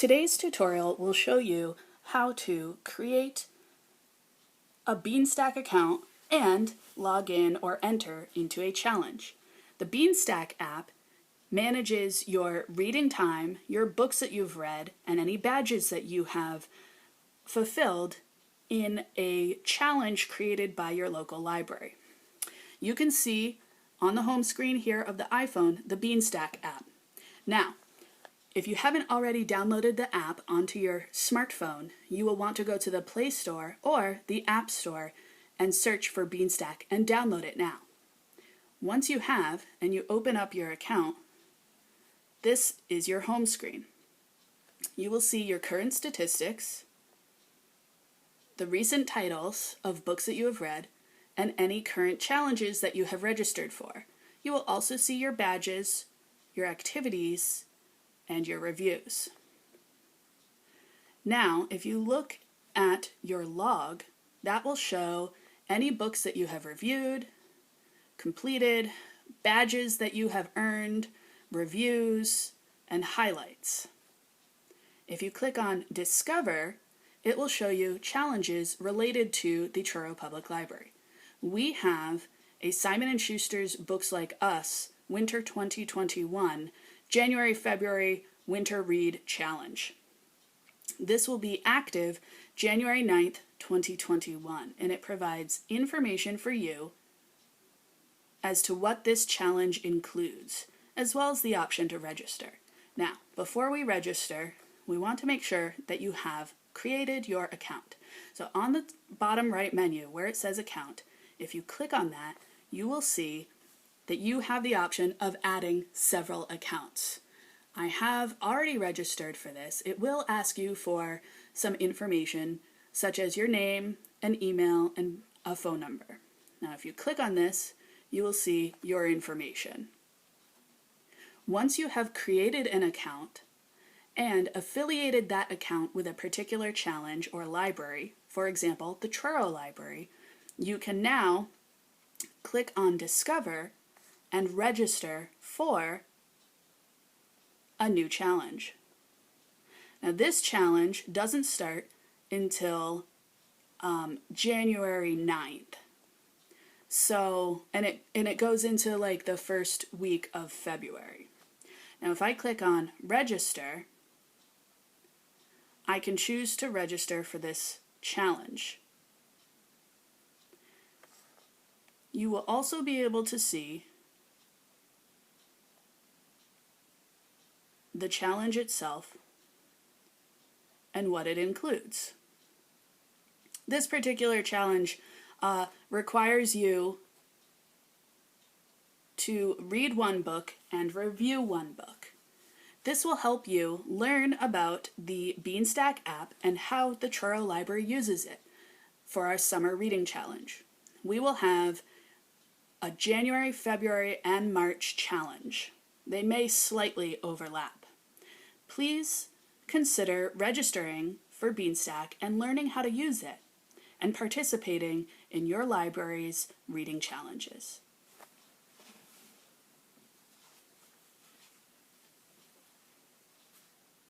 Today's tutorial will show you how to create a Beanstack account and log in or enter into a challenge. The Beanstack app manages your reading time, your books that you've read, and any badges that you have fulfilled in a challenge created by your local library. You can see on the home screen here of the iPhone the Beanstack app. Now, if you haven't already downloaded the app onto your smartphone, you will want to go to the Play Store or the App Store and search for Beanstack and download it now. Once you have and you open up your account, this is your home screen. You will see your current statistics, the recent titles of books that you have read, and any current challenges that you have registered for. You will also see your badges, your activities, and your reviews. Now, if you look at your log, that will show any books that you have reviewed, completed, badges that you have earned, reviews, and highlights. If you click on Discover, it will show you challenges related to the Truro Public Library. We have a Simon & Schuster's Books Like Us Winter 2021 January-February Winter Read Challenge. This will be active January 9th, 2021, and it provides information for you as to what this challenge includes, as well as the option to register. Now, before we register, we want to make sure that you have created your account. So on the bottom right menu where it says Account, if you click on that, you will see that you have the option of adding several accounts. I have already registered for this. It will ask you for some information such as your name, an email, and a phone number. Now if you click on this, you will see your information. Once you have created an account and affiliated that account with a particular challenge or library, for example, the Truro Library, you can now click on Discover and register for a new challenge. Now this challenge doesn't start until January 9th. So, and it goes into like the first week of February. Now if I click on Register, I can choose to register for this challenge. You will also be able to see the challenge itself and what it includes. This particular challenge requires you to read one book and review one book. This will help you learn about the Beanstack app and how the Truro Library uses it for our summer reading challenge. We will have a January, February, and March challenge. They may slightly overlap. Please consider registering for Beanstack and learning how to use it and participating in your library's reading challenges.